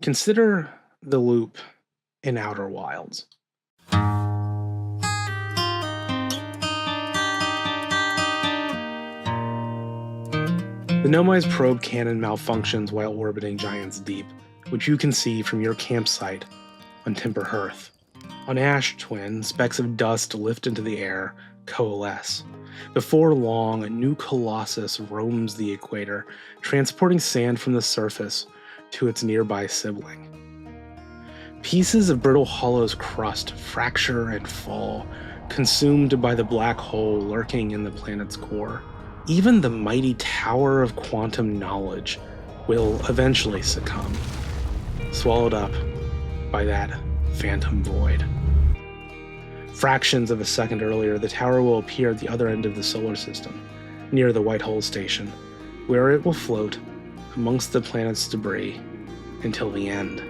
Consider the loop in Outer Wilds. The Nomai's probe cannon malfunctions while orbiting Giant's Deep, which you can see from your campsite on Timber Hearth. On Ash Twin, specks of dust lift into the air, coalesce. Before long, a new colossus roams the equator, transporting sand from the surface to its nearby sibling. Pieces of Brittle Hollow's crust fracture and fall, consumed by the black hole lurking in the planet's core. Even the mighty Tower of Quantum Knowledge will eventually succumb, swallowed up by that phantom void. Fractions of a second earlier, the tower will appear at the other end of the solar system, near the White Hole Station, where it will float amongst the planet's debris until the end.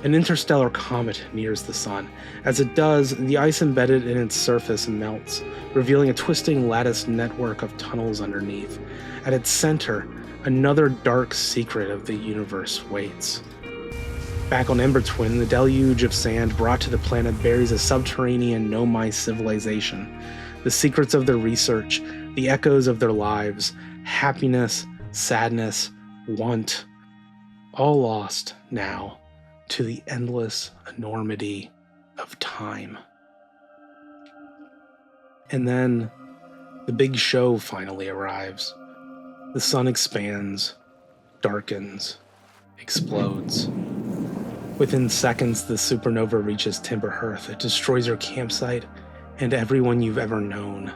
An interstellar comet nears the sun. As it does, the ice embedded in its surface melts, revealing a twisting lattice network of tunnels underneath. At its center, another dark secret of the universe waits. Back on Ember Twin, the deluge of sand brought to the planet buries a subterranean Nomai civilization. The secrets of their research, the echoes of their lives, happiness, sadness, want, all lost now to the endless enormity of time. And then the big show finally arrives. The sun expands, darkens, explodes. Within seconds, the supernova reaches Timber Hearth. It destroys your campsite and everyone you've ever known.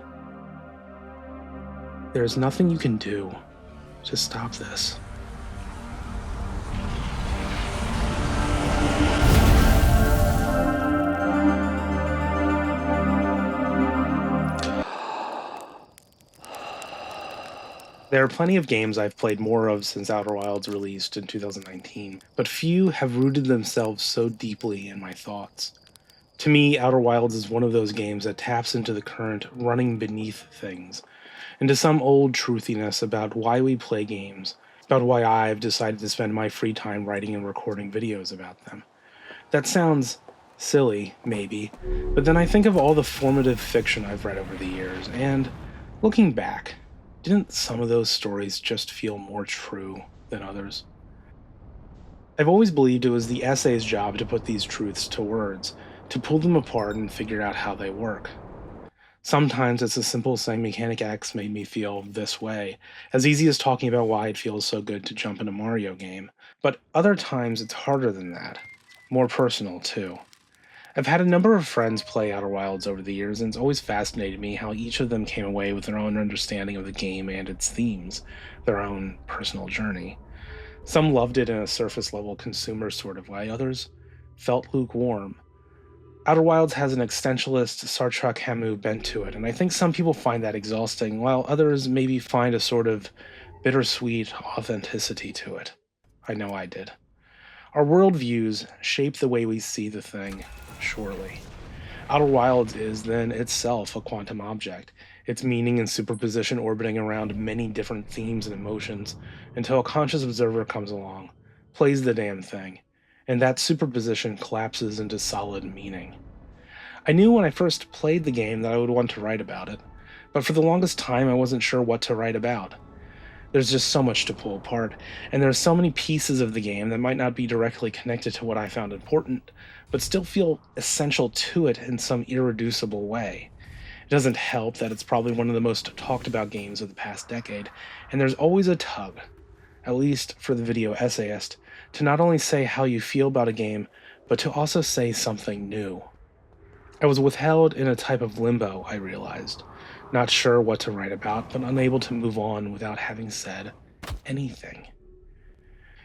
There's nothing you can do to stop this. There are plenty of games I've played more of since Outer Wilds released in 2019, but few have rooted themselves so deeply in my thoughts. To me, Outer Wilds is one of those games that taps into the current running beneath things, into some old truthiness about why we play games, about why I've decided to spend my free time writing and recording videos about them. That sounds silly, maybe, but then I think of all the formative fiction I've read over the years, and looking back, didn't some of those stories just feel more true than others? I've always believed it was the essay's job to put these truths to words, to pull them apart and figure out how they work. Sometimes it's as simple as saying Mechanic X made me feel this way, as easy as talking about why it feels so good to jump in a Mario game. But other times it's harder than that, more personal too. I've had a number of friends play Outer Wilds over the years, and it's always fascinated me how each of them came away with their own understanding of the game and its themes, their own personal journey. Some loved it in a surface-level consumer sort of way, others felt lukewarm. Outer Wilds has an existentialist Sartre Camus bent to it, and I think some people find that exhausting, while others maybe find a sort of bittersweet authenticity to it. I know I did. Our worldviews shape the way we see the thing, surely. Outer Wilds is, then, itself a quantum object, its meaning and superposition orbiting around many different themes and emotions, until a conscious observer comes along, plays the damn thing, and that superposition collapses into solid meaning. I knew when I first played the game that I would want to write about it, but for the longest time I wasn't sure what to write about. There's just so much to pull apart, and there are so many pieces of the game that might not be directly connected to what I found important, but still feel essential to it in some irreducible way. It doesn't help that it's probably one of the most talked about games of the past decade, and there's always a tug, at least for the video essayist, to not only say how you feel about a game, but to also say something new. I was withheld in a type of limbo, I realized. Not sure what to write about, but unable to move on without having said anything.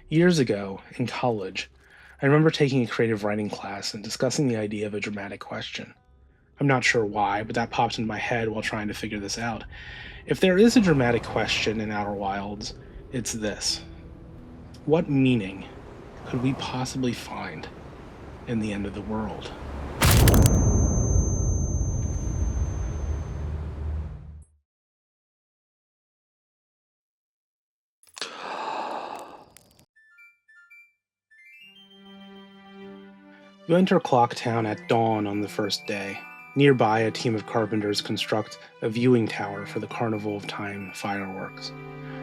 Years ago, in college, I remember taking a creative writing class and discussing the idea of a dramatic question. I'm not sure why, but that popped into my head while trying to figure this out. If there is a dramatic question in Outer Wilds, it's this. What meaning could we possibly find in the end of the world? You enter Clock Town at dawn on the first day. Nearby, a team of carpenters construct a viewing tower for the Carnival of Time fireworks.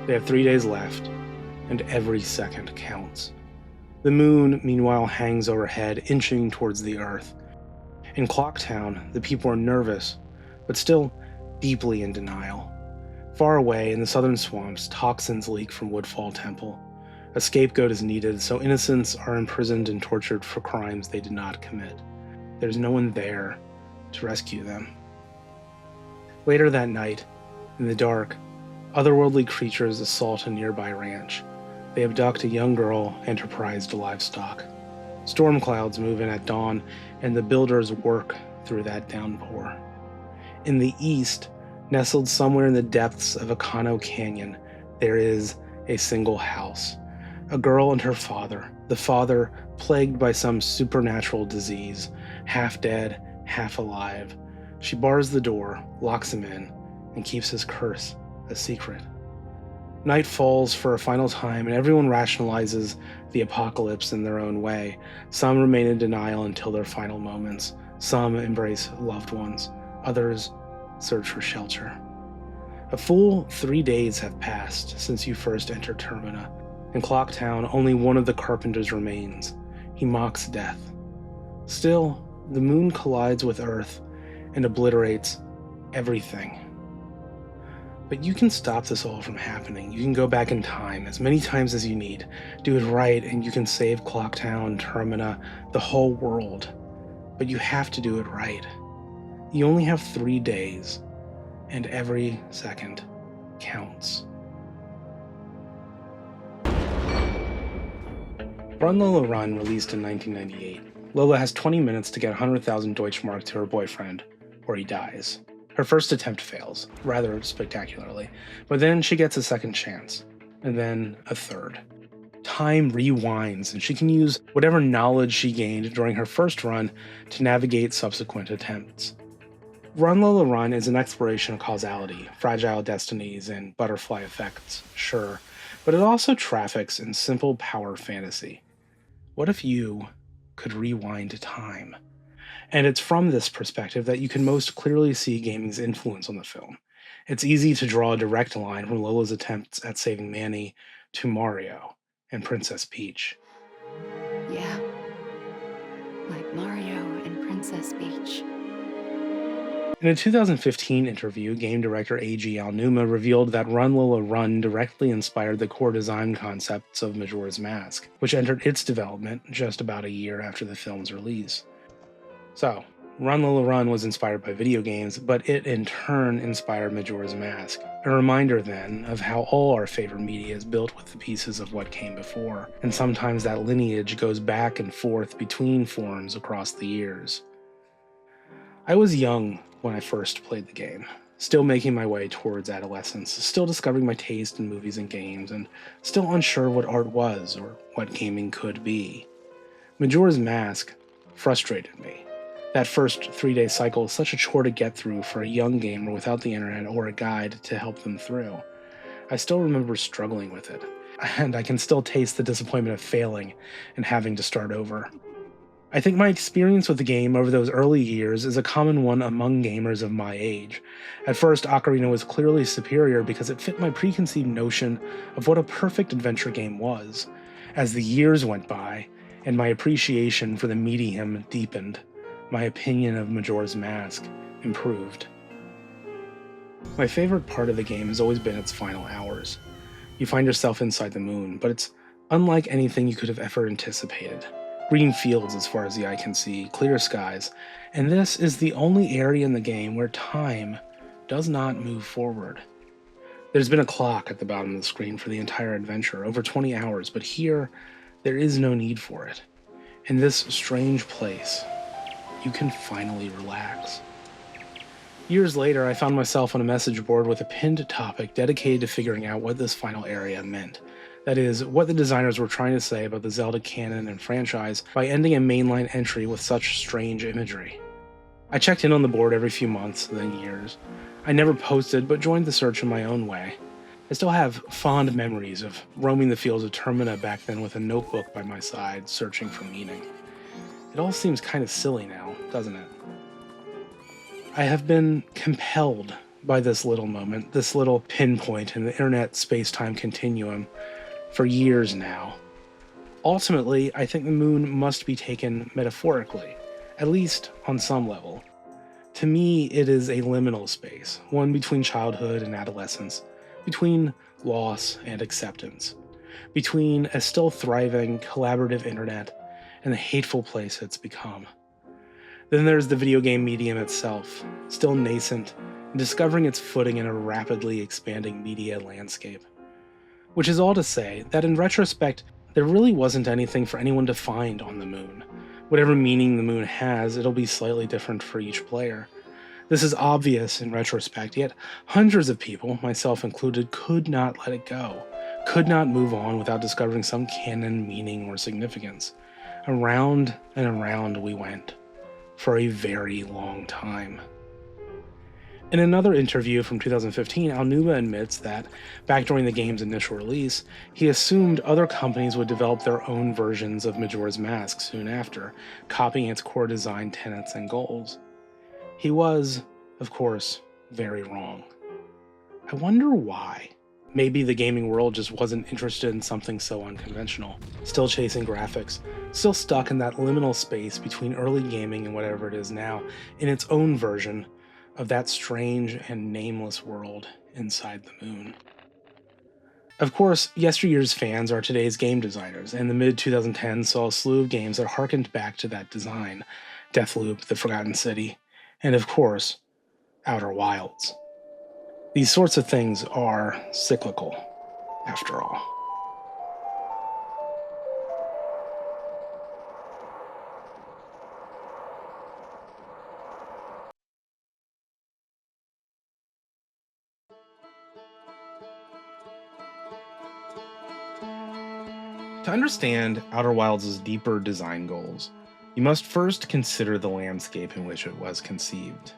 They have 3 days left, and every second counts. The moon, meanwhile, hangs overhead, inching towards the earth. In Clock Town, the people are nervous, but still deeply in denial. Far away, in the southern swamps, toxins leak from Woodfall Temple. A scapegoat is needed, so innocents are imprisoned and tortured for crimes they did not commit. There's no one there to rescue them. Later that night, in the dark, otherworldly creatures assault a nearby ranch. They abduct a young girl and her prized livestock. Storm clouds move in at dawn, and the builders work through that downpour. In the east, nestled somewhere in the depths of a Kano Canyon, there is a single house. A girl and her father, the father plagued by some supernatural disease, half dead, half alive. She bars the door, locks him in, and keeps his curse a secret. Night falls for a final time, and everyone rationalizes the apocalypse in their own way. Some remain in denial until their final moments. Some embrace loved ones. Others search for shelter. A full 3 days have passed since you first entered Termina. In Clock Town, only one of the carpenters remains. He mocks death. Still, the moon collides with Earth and obliterates everything. But you can stop this all from happening. You can go back in time as many times as you need. Do it right, and you can save Clock Town, Termina, the whole world. But you have to do it right. You only have 3 days, and every second counts. Run Lola Run released in 1998. Lola has 20 minutes to get 100,000 Deutschmark to her boyfriend, or he dies. Her first attempt fails, rather spectacularly, but then she gets a second chance, and then a third. Time rewinds, and she can use whatever knowledge she gained during her first run to navigate subsequent attempts. Run Lola Run is an exploration of causality, fragile destinies, and butterfly effects, sure, but it also traffics in simple power fantasy. What if you could rewind time? And it's from this perspective that you can most clearly see gaming's influence on the film. It's easy to draw a direct line from Lola's attempts at saving Manny to Mario and Princess Peach. Yeah, like Mario and Princess Peach. In a 2015 interview, game director A.G. Alnuma revealed that Run Lola Run directly inspired the core design concepts of Majora's Mask, which entered its development just about a year after the film's release. So, Run Lola Run was inspired by video games, but it in turn inspired Majora's Mask. A reminder then of how all our favorite media is built with the pieces of what came before, and sometimes that lineage goes back and forth between forms across the years. I was young when I first played the game, still making my way towards adolescence, still discovering my taste in movies and games, and still unsure what art was or what gaming could be. Majora's Mask frustrated me. That first 3-day cycle is such a chore to get through for a young gamer without the internet or a guide to help them through. I still remember struggling with it, and I can still taste the disappointment of failing and having to start over. I think my experience with the game over those early years is a common one among gamers of my age. At first, Ocarina was clearly superior because it fit my preconceived notion of what a perfect adventure game was. As the years went by, and my appreciation for the medium deepened, my opinion of Majora's Mask improved. My favorite part of the game has always been its final hours. You find yourself inside the moon, but it's unlike anything you could have ever anticipated. Green fields as far as the eye can see, clear skies, and this is the only area in the game where time does not move forward. There's been a clock at the bottom of the screen for the entire adventure, over 20 hours, but here, there is no need for it. In this strange place, you can finally relax. Years later, I found myself on a message board with a pinned topic dedicated to figuring out what this final area meant. That is, what the designers were trying to say about the Zelda canon and franchise by ending a mainline entry with such strange imagery. I checked in on the board every few months, then years. I never posted, but joined the search in my own way. I still have fond memories of roaming the fields of Termina back then with a notebook by my side, searching for meaning. It all seems kind of silly now, doesn't it? I have been compelled by this little moment, this little pinpoint in the internet space-time continuum for years now. Ultimately, I think the moon must be taken metaphorically, at least on some level. To me, it is a liminal space, one between childhood and adolescence, between loss and acceptance, between a still thriving, collaborative internet and the hateful place it's become. Then there's the video game medium itself, still nascent and discovering its footing in a rapidly expanding media landscape. Which is all to say that in retrospect, there really wasn't anything for anyone to find on the moon. Whatever meaning the moon has, it'll be slightly different for each player. This is obvious in retrospect, yet hundreds of people, myself included, could not let it go, could not move on without discovering some canon meaning or significance. Around and around we went, for a very long time. In another interview from 2015, Aonuma admits that, back during the game's initial release, he assumed other companies would develop their own versions of Majora's Mask soon after, copying its core design tenets and goals. He was, of course, very wrong. I wonder why. Maybe the gaming world just wasn't interested in something so unconventional, still chasing graphics, still stuck in that liminal space between early gaming and whatever it is now, in its own version of that strange and nameless world inside the moon. Of course, yesteryear's fans are today's game designers, and the mid-2010s saw a slew of games that harkened back to that design. Deathloop, The Forgotten City, and of course, Outer Wilds. These sorts of things are cyclical, after all. To understand Outer Wilds' deeper design goals, you must first consider the landscape in which it was conceived.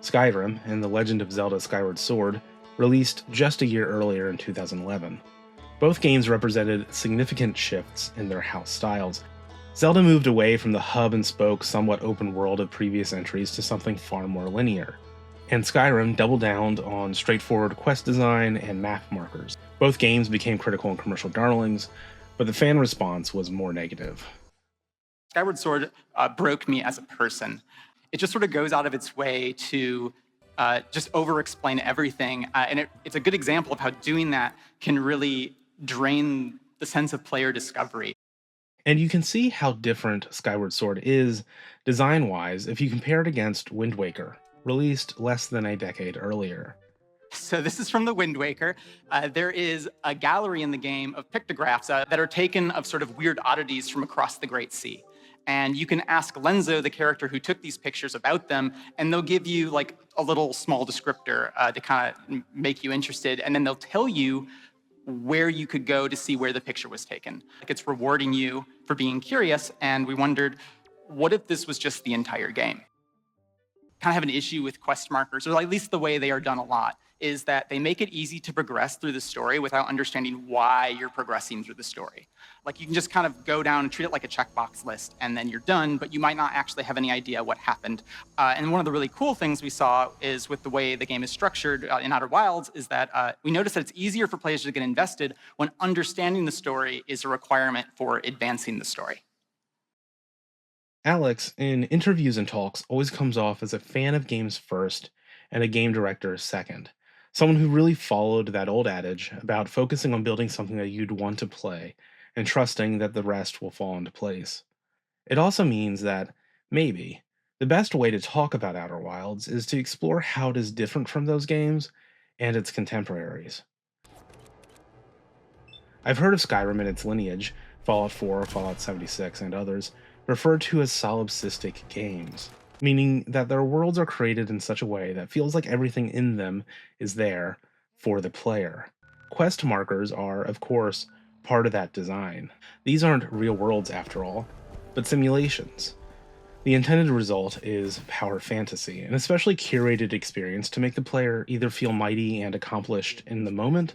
Skyrim and The Legend of Zelda Skyward Sword released just a year earlier in 2011. Both games represented significant shifts in their house styles. Zelda moved away from the hub-and-spoke, somewhat open world of previous entries to something far more linear, and Skyrim doubled down on straightforward quest design and map markers. Both games became critical and commercial darlings, but the fan response was more negative. Skyward Sword broke me as a person. It just sort of goes out of its way to just over-explain everything, and it's a good example of how doing that can really drain the sense of player discovery. And you can see how different Skyward Sword is, design-wise, if you compare it against Wind Waker, released less than a decade earlier. So this is from the Wind Waker. There is a gallery in the game of pictographs that are taken of sort of weird oddities from across the Great Sea. And you can ask Lenzo, the character who took these pictures, about them, and they'll give you like a little small descriptor to kind of make you interested, and then they'll tell you where you could go to see where the picture was taken. Like, it's rewarding you for being curious, and we wondered, what if this was just the entire game? Kind of have an issue with quest markers, or at least the way they are done a lot, is that they make it easy to progress through the story without understanding why you're progressing through the story. Like, you can just kind of go down and treat it like a checkbox list, and then you're done, but you might not actually have any idea what happened. And one of the really cool things we saw is with the way the game is structured in Outer Wilds is that we noticed that it's easier for players to get invested when understanding the story is a requirement for advancing the story. Alex, in interviews and talks, always comes off as a fan of games first and a game director second. Someone who really followed that old adage about focusing on building something that you'd want to play and trusting that the rest will fall into place. It also means that, maybe, the best way to talk about Outer Wilds is to explore how it is different from those games and its contemporaries. I've heard of Skyrim and its lineage, Fallout 4, Fallout 76, and others, referred to as solipsistic games, meaning that their worlds are created in such a way that feels like everything in them is there for the player. Quest markers are, of course, part of that design. These aren't real worlds after all, but simulations. The intended result is power fantasy, an especially curated experience to make the player either feel mighty and accomplished in the moment,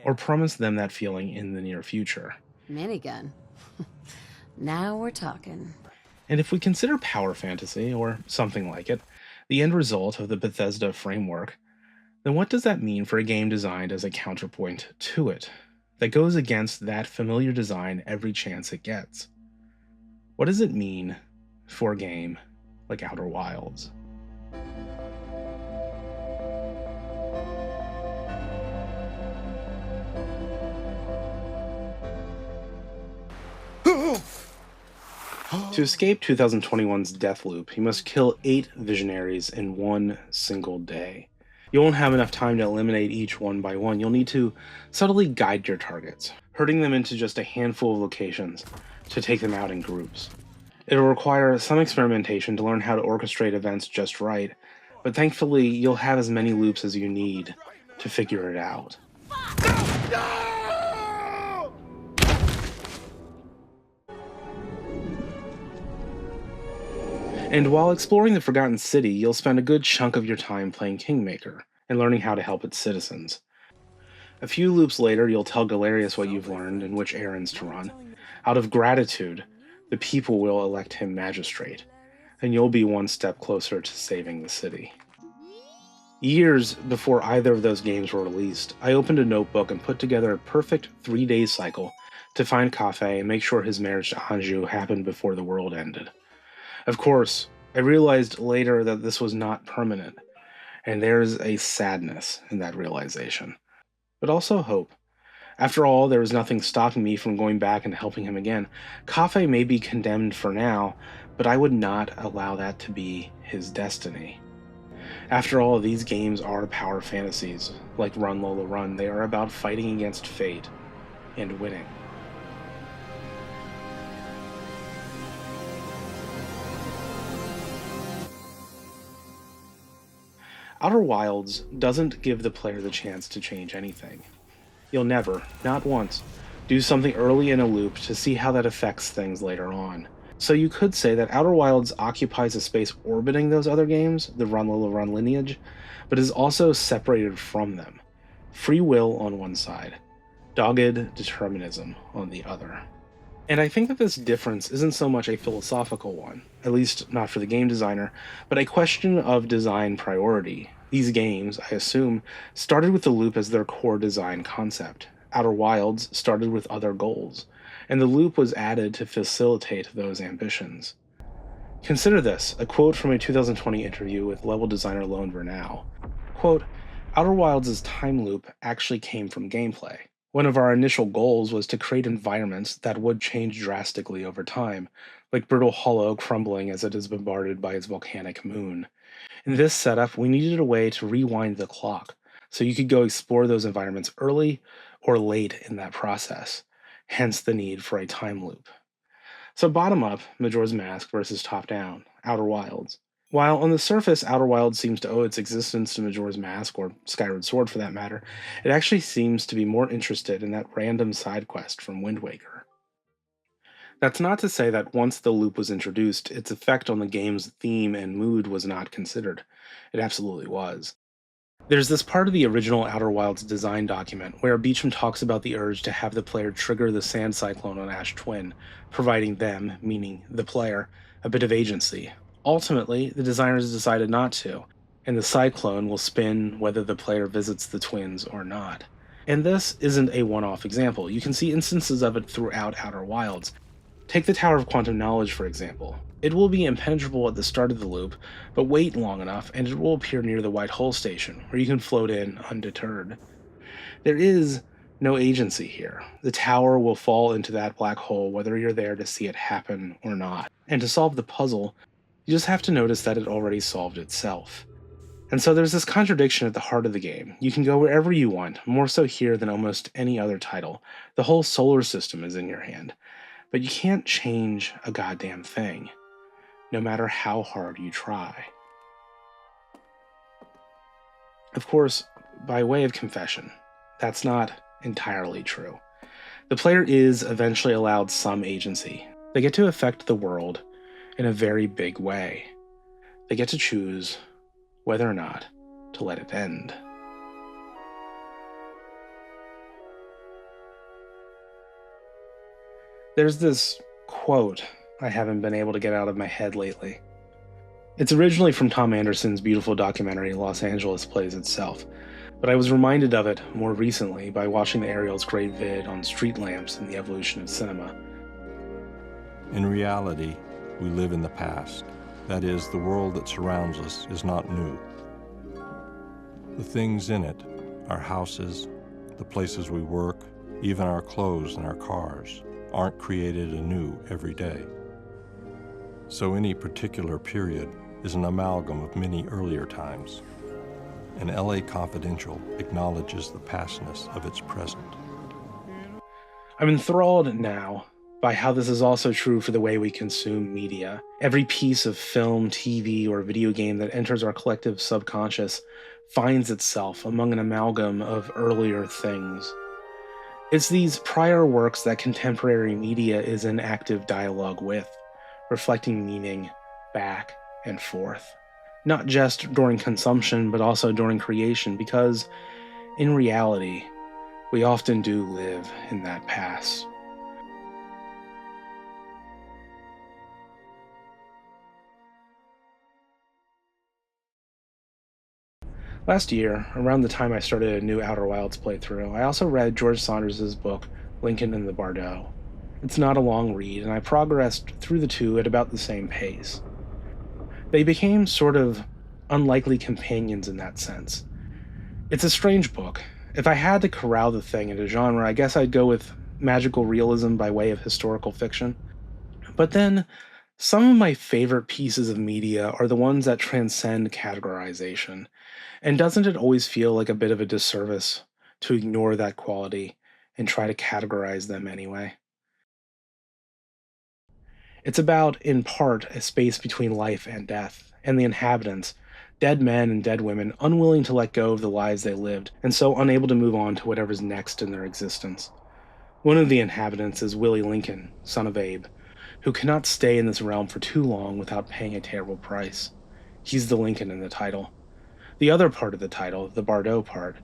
or promise them that feeling in the near future. Minigun. Now we're talking. And if we consider power fantasy, or something like it, the end result of the Bethesda framework, then what does that mean for a game designed as a counterpoint to it, that goes against that familiar design every chance it gets? What does it mean for a game like Outer Wilds? To escape 2021's Deathloop, you must kill 8 visionaries in one single day. You won't have enough time to eliminate each one by one. You'll need to subtly guide your targets, herding them into just a handful of locations to take them out in groups. It'll require some experimentation to learn how to orchestrate events just right, but thankfully you'll have as many loops as you need to figure it out. And while exploring the Forgotten City, you'll spend a good chunk of your time playing Kingmaker and learning how to help its citizens. A few loops later, you'll tell Galerius what you've learned and which errands to run. Out of gratitude, the people will elect him magistrate, and you'll be one step closer to saving the city. Years before either of those games were released, I opened a notebook and put together a perfect 3-day cycle to find Cafe and make sure his marriage to Anjou happened before the world ended. Of course, I realized later that this was not permanent, and there's a sadness in that realization. But also hope. After all, there was nothing stopping me from going back and helping him again. Cafe may be condemned for now, but I would not allow that to be his destiny. After all, these games are power fantasies. Like Run, Lola Run, they are about fighting against fate and winning. Outer Wilds doesn't give the player the chance to change anything. You'll never, not once, do something early in a loop to see how that affects things later on. So you could say that Outer Wilds occupies a space orbiting those other games, the Run Lola Run lineage, but is also separated from them. Free will on one side, dogged determinism on the other. And I think that this difference isn't so much a philosophical one, at least not for the game designer, but a question of design priority. These games, I assume, started with the loop as their core design concept. Outer Wilds started with other goals, and the loop was added to facilitate those ambitions. Consider this, a quote from a 2020 interview with level designer Lone Vernau. Quote, "Outer Wilds' time loop actually came from gameplay. One of our initial goals was to create environments that would change drastically over time, like Brittle Hollow crumbling as it is bombarded by its volcanic moon. In this setup, we needed a way to rewind the clock, so you could go explore those environments early or late in that process, hence the need for a time loop." So bottom up, Majora's Mask versus top down, Outer Wilds. While on the surface, Outer Wilds seems to owe its existence to Majora's Mask, or Skyward Sword for that matter, it actually seems to be more interested in that random side quest from Wind Waker. That's not to say that once the loop was introduced, its effect on the game's theme and mood was not considered. It absolutely was. There's this part of the original Outer Wilds design document where Beecham talks about the urge to have the player trigger the sand cyclone on Ash Twin, providing them, meaning the player, a bit of agency. Ultimately, the designers decided not to, and the cyclone will spin whether the player visits the twins or not. And this isn't a one-off example. You can see instances of it throughout Outer Wilds. Take the Tower of Quantum Knowledge, for example. It will be impenetrable at the start of the loop, but wait long enough and it will appear near the White Hole Station, where you can float in undeterred. There is no agency here. The tower will fall into that black hole whether you're there to see it happen or not. And to solve the puzzle, you just have to notice that it already solved itself. And so there's this contradiction at the heart of the game. You can go wherever you want, more so here than almost any other title. The whole solar system is in your hand. But you can't change a goddamn thing, no matter how hard you try. Of course, by way of confession, that's not entirely true. The player is eventually allowed some agency. They get to affect the world in a very big way. They get to choose whether or not to let it end. There's this quote I haven't been able to get out of my head lately. It's originally from Tom Anderson's beautiful documentary Los Angeles Plays Itself, but I was reminded of it more recently by watching the Ariel's great vid on street lamps and the evolution of cinema. In reality, we live in the past. That is, the world that surrounds us is not new. The things in it, our houses, the places we work, even our clothes and our cars, aren't created anew every day. So any particular period is an amalgam of many earlier times. And LA Confidential acknowledges the pastness of its present. I'm enthralled now by how this is also true for the way we consume media. Every piece of film, TV, or video game that enters our collective subconscious finds itself among an amalgam of earlier things. It's these prior works that contemporary media is in active dialogue with, reflecting meaning back and forth. Not just during consumption, but also during creation, because in reality, we often do live in that past. Last year, around the time I started a new Outer Wilds playthrough, I also read George Saunders' book, Lincoln and the Bardo. It's not a long read, and I progressed through the two at about the same pace. They became sort of unlikely companions in that sense. It's a strange book. If I had to corral the thing into genre, I guess I'd go with magical realism by way of historical fiction. But then, some of my favorite pieces of media are the ones that transcend categorization. And doesn't it always feel like a bit of a disservice to ignore that quality and try to categorize them anyway? It's about, in part, a space between life and death, and the inhabitants, dead men and dead women, unwilling to let go of the lives they lived, and so unable to move on to whatever's next in their existence. One of the inhabitants is Willie Lincoln, son of Abe, who cannot stay in this realm for too long without paying a terrible price. He's the Lincoln in the title. The other part of the title, the Bardo part,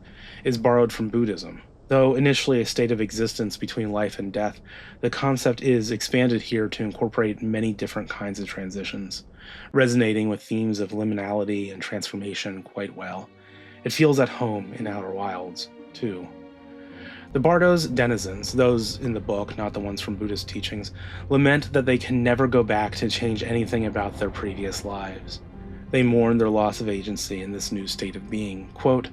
is borrowed from Buddhism. Though initially a state of existence between life and death, the concept is expanded here to incorporate many different kinds of transitions, resonating with themes of liminality and transformation quite well. It feels at home in Outer Wilds, too. The Bardo's denizens, those in the book, not the ones from Buddhist teachings, lament that they can never go back to change anything about their previous lives. They mourn their loss of agency in this new state of being. Quote,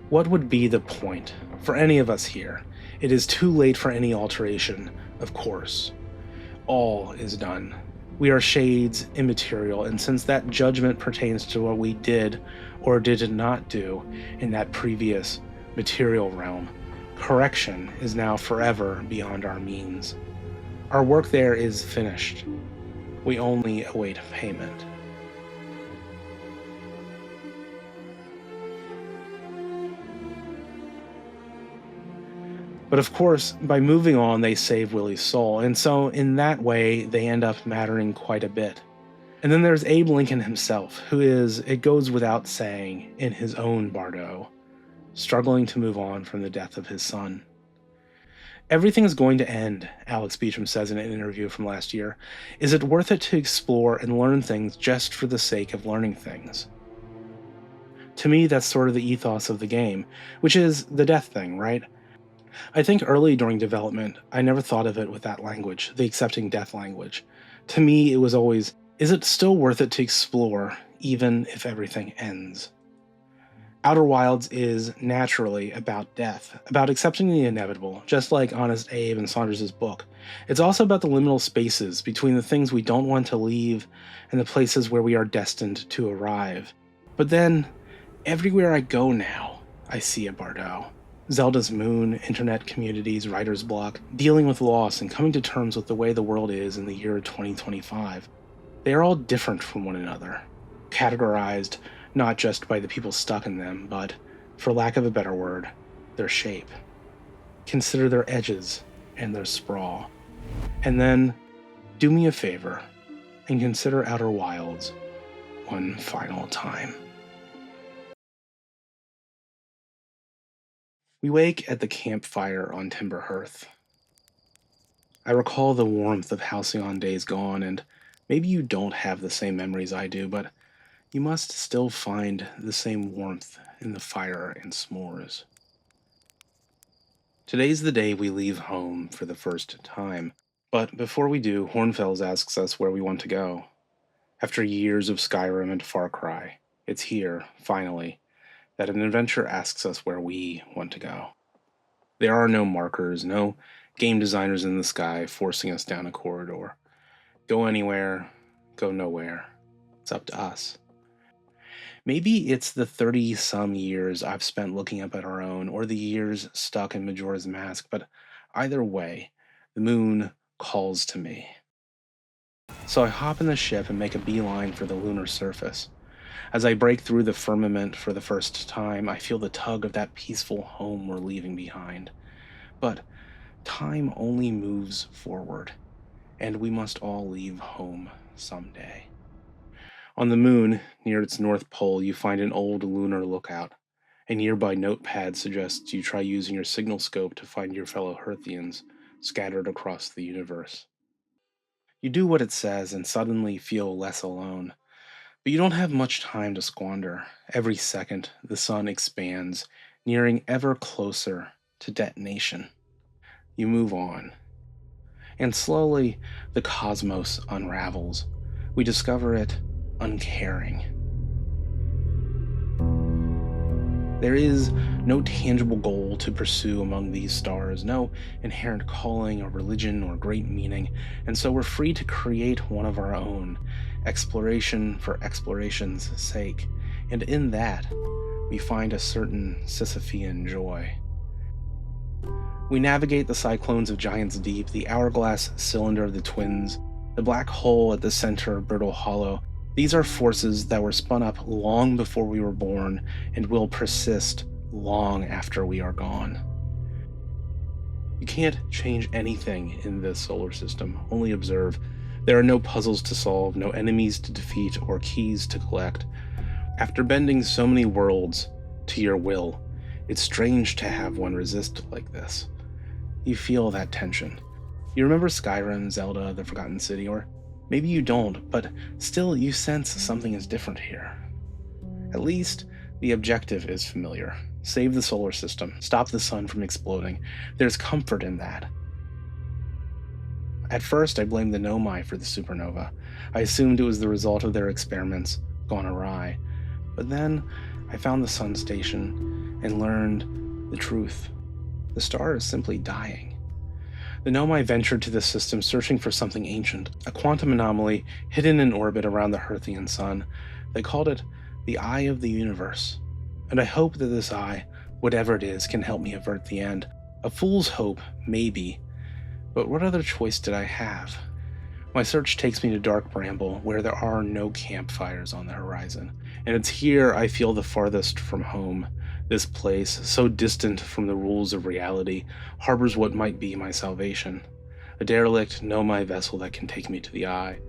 "What would be the point for any of us here? It is too late for any alteration, of course. All is done. We are shades immaterial, and since that judgment pertains to what we did or did not do in that previous material realm, correction is now forever beyond our means. Our work there is finished. We only await payment." But of course, by moving on, they save Willie's soul, and so in that way, they end up mattering quite a bit. And then there's Abe Lincoln himself, who is, it goes without saying, in his own Bardo, struggling to move on from the death of his son. "Everything is going to end," Alex Beecham says in an interview from last year. "Is it worth it to explore and learn things just for the sake of learning things?" To me, that's sort of the ethos of the game, which is the death thing, right? I think early during development, I never thought of it with that language, the accepting death language. To me, it was always, is it still worth it to explore, even if everything ends? Outer Wilds is naturally about death, about accepting the inevitable, just like Honest Abe and Saunders' book. It's also about the liminal spaces between the things we don't want to leave and the places where we are destined to arrive. But then, everywhere I go now, I see a Bardo. Zelda's moon, internet communities, writer's block, dealing with loss and coming to terms with the way the world is in the year 2025. They are all different from one another, categorized not just by the people stuck in them, but, for lack of a better word, their shape. Consider their edges and their sprawl. And then, do me a favor, and consider Outer Wilds one final time. We wake at the campfire on Timber Hearth. I recall the warmth of Halcyon days gone, and maybe you don't have the same memories I do, but you must still find the same warmth in the fire and s'mores. Today's the day we leave home for the first time. But before we do, Hornfels asks us where we want to go. After years of Skyrim and Far Cry, it's here, finally, that an adventure asks us where we want to go. There are no markers, no game designers in the sky forcing us down a corridor. Go anywhere, go nowhere. It's up to us. Maybe it's the 30-some years I've spent looking up at our own, or the years stuck in Majora's Mask, but either way, the moon calls to me. So I hop in the ship and make a beeline for the lunar surface. As I break through the firmament for the first time, I feel the tug of that peaceful home we're leaving behind. But time only moves forward, and we must all leave home someday. On the moon, near its north pole, you find an old lunar lookout. A nearby notepad suggests you try using your signal scope to find your fellow Hearthians scattered across the universe. You do what it says and suddenly feel less alone. But you don't have much time to squander. Every second, the sun expands, nearing ever closer to detonation. You move on. And slowly, the cosmos unravels. We discover it uncaring. There is no tangible goal to pursue among these stars, no inherent calling or religion or great meaning, and so we're free to create one of our own, exploration for exploration's sake, and in that, we find a certain Sisyphean joy. We navigate the cyclones of Giant's Deep, the hourglass cylinder of the Twins, the black hole at the center of Brittle Hollow. These are forces that were spun up long before we were born and will persist long after we are gone. You can't change anything in this solar system, only observe. There are no puzzles to solve, no enemies to defeat, or keys to collect. After bending so many worlds to your will, it's strange to have one resist like this. You feel that tension. You remember Skyrim, Zelda, the Forgotten City, or maybe you don't, but still you sense something is different here. At least, the objective is familiar. Save the solar system, stop the sun from exploding. There's comfort in that. At first, I blamed the Nomai for the supernova. I assumed it was the result of their experiments gone awry. But then, I found the sun station and learned the truth. The star is simply dying. The Nomai ventured to the system searching for something ancient, a quantum anomaly hidden in orbit around the Hearthian sun. They called it the Eye of the Universe. And I hope that this eye, whatever it is, can help me avert the end. A fool's hope, maybe. But what other choice did I have? My search takes me to Dark Bramble, where there are no campfires on the horizon. And it's here I feel the farthest from home. This place, so distant from the rules of reality, harbors what might be my salvation. A derelict Nomai vessel that can take me to the Eye.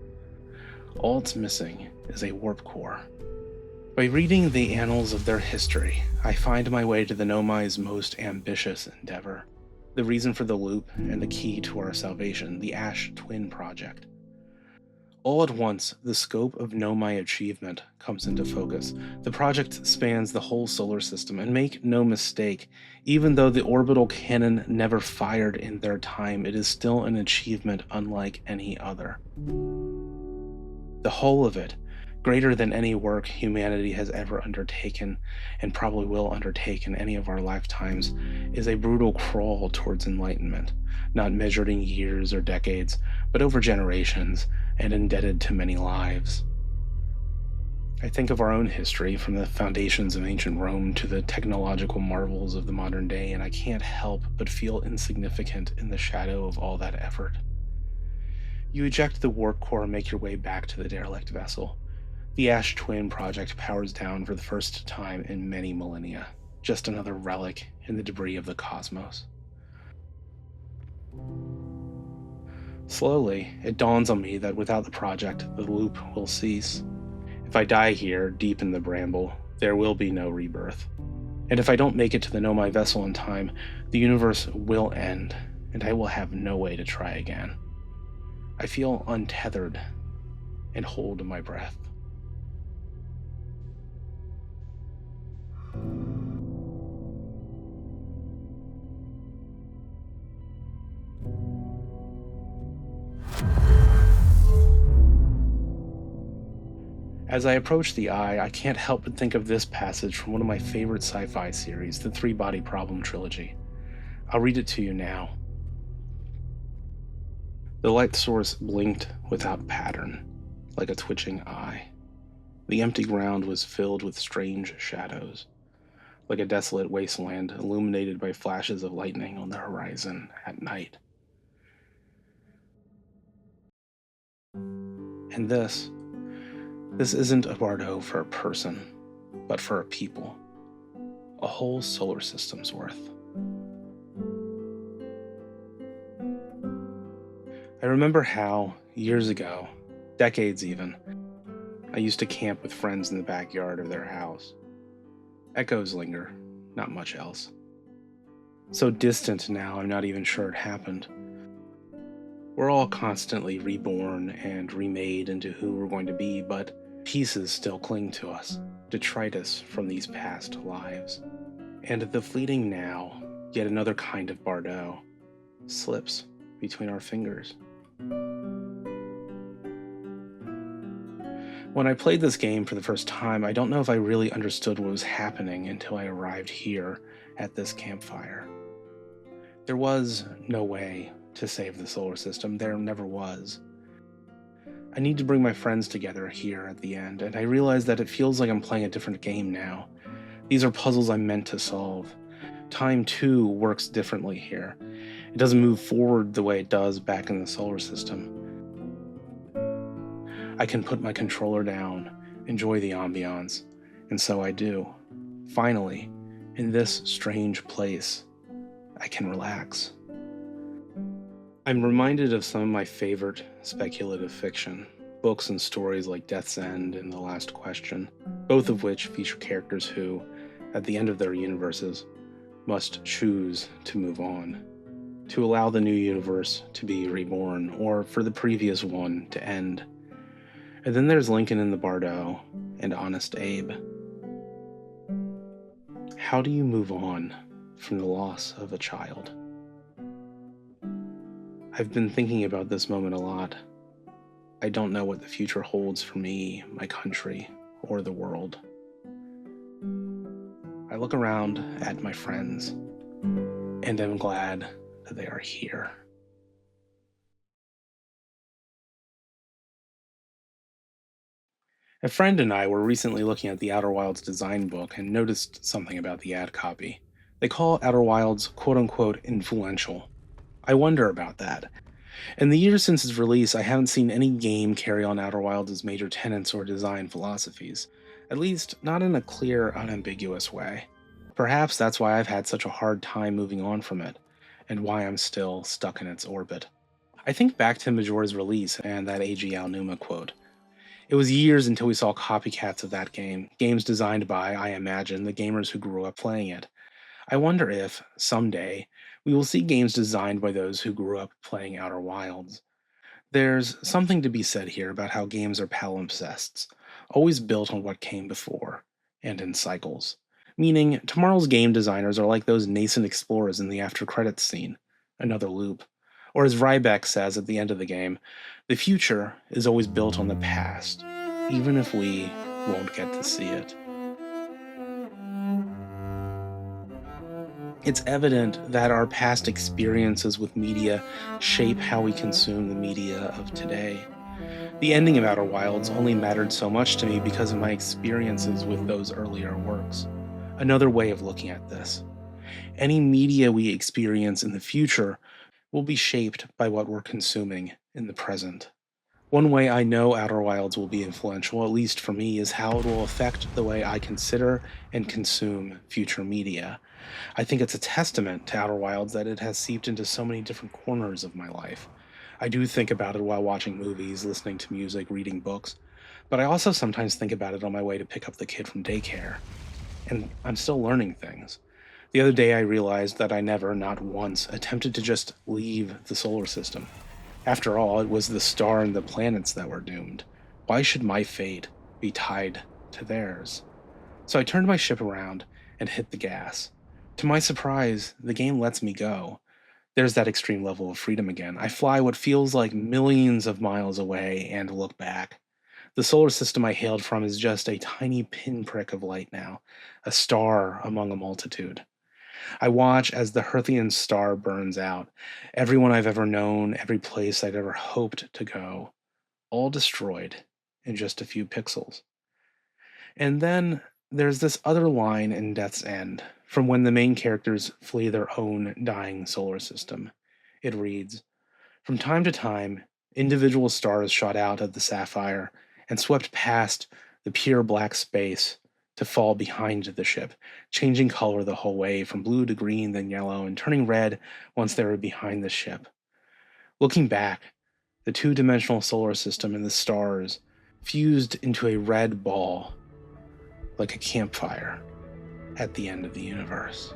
All it's missing is a warp core. By reading the annals of their history, I find my way to the Nomai's most ambitious endeavor. The reason for the loop and the key to our salvation, the Ash Twin Project. All at once, the scope of Nomai achievement comes into focus. The project spans the whole solar system, and make no mistake, even though the orbital cannon never fired in their time, it is still an achievement unlike any other. The whole of it, greater than any work humanity has ever undertaken, and probably will undertake in any of our lifetimes, is a brutal crawl towards enlightenment, not measured in years or decades, but over generations, and indebted to many lives. I think of our own history, from the foundations of ancient Rome to the technological marvels of the modern day, and I can't help but feel insignificant in the shadow of all that effort. You eject the warp core and make your way back to the derelict vessel. The Ash Twin Project powers down for the first time in many millennia, just another relic in the debris of the cosmos. Slowly, it dawns on me that without the project, the loop will cease. If I die here, deep in the bramble, there will be no rebirth. And if I don't make it to the Nomai vessel in time, the universe will end, and I will have no way to try again. I feel untethered and hold my breath. As I approach the eye, I can't help but think of this passage from one of my favorite sci-fi series, the Three Body Problem trilogy. I'll read it to you now. The light source blinked without pattern, like a twitching eye. The empty ground was filled with strange shadows, like a desolate wasteland illuminated by flashes of lightning on the horizon at night. And this isn't a bardo for a person, but for a people. A whole solar system's worth. I remember how, years ago, decades even, I used to camp with friends in the backyard of their house. Echoes linger, not much else. So distant now, I'm not even sure it happened. We're all constantly reborn and remade into who we're going to be, but pieces still cling to us, detritus from these past lives. And the fleeting now, yet another kind of bardo, slips between our fingers. When I played this game for the first time, I don't know if I really understood what was happening until I arrived here at this campfire. There was no way to save the solar system. There never was. I need to bring my friends together here at the end, and I realize that it feels like I'm playing a different game now. These are puzzles I'm meant to solve. Time, too, works differently here. It doesn't move forward the way it does back in the solar system. I can put my controller down, enjoy the ambiance, and so I do. Finally, in this strange place, I can relax. I'm reminded of some of my favorite speculative fiction, books and stories like Death's End and The Last Question, both of which feature characters who, at the end of their universes, must choose to move on, to allow the new universe to be reborn, or for the previous one to end. And then there's Lincoln in the Bardo and Honest Abe. How do you move on from the loss of a child? I've been thinking about this moment a lot. I don't know what the future holds for me, my country, or the world. I look around at my friends, and I'm glad that they are here. A friend and I were recently looking at the Outer Wilds design book and noticed something about the ad copy. They call Outer Wilds quote-unquote influential. I wonder about that. In the years since its release, I haven't seen any game carry on Outer Wilds' major tenets or design philosophies. At least, not in a clear, unambiguous way. Perhaps that's why I've had such a hard time moving on from it, and why I'm still stuck in its orbit. I think back to Majora's release and that A.G. Aonuma quote. It was years until we saw copycats of that game, games designed by, I imagine, the gamers who grew up playing it. I wonder if, someday, we will see games designed by those who grew up playing Outer Wilds. There's something to be said here about how games are palimpsests, always built on what came before, and in cycles. Meaning, tomorrow's game designers are like those nascent explorers in the after-credits scene, another loop. Or as Ryback says at the end of the game, the future is always built on the past, even if we won't get to see it. It's evident that our past experiences with media shape how we consume the media of today. The ending of Outer Wilds only mattered so much to me because of my experiences with those earlier works. Another way of looking at this. Any media we experience in the future will be shaped by what we're consuming in the present. One way I know Outer Wilds will be influential, at least for me, is how it will affect the way I consider and consume future media. I think it's a testament to Outer Wilds that it has seeped into so many different corners of my life. I do think about it while watching movies, listening to music, reading books, but I also sometimes think about it on my way to pick up the kid from daycare. And I'm still learning things. The other day I realized that I never, not once, attempted to just leave the solar system. After all, it was the star and the planets that were doomed. Why should my fate be tied to theirs? So I turned my ship around and hit the gas. To my surprise, the game lets me go. There's that extreme level of freedom again. I fly what feels like millions of miles away and look back. The solar system I hailed from is just a tiny pinprick of light now, a star among a multitude. I watch as the Herthian star burns out. Everyone I've ever known, every place I've ever hoped to go, all destroyed in just a few pixels. And then there's this other line in Death's End, from when the main characters flee their own dying solar system. It reads, "From time to time, individual stars shot out of the sapphire and swept past the pure black space to fall behind the ship, changing color the whole way from blue to green, then yellow, and turning red once they were behind the ship. Looking back, the two-dimensional solar system and the stars fused into a red ball, like a campfire at the end of the universe."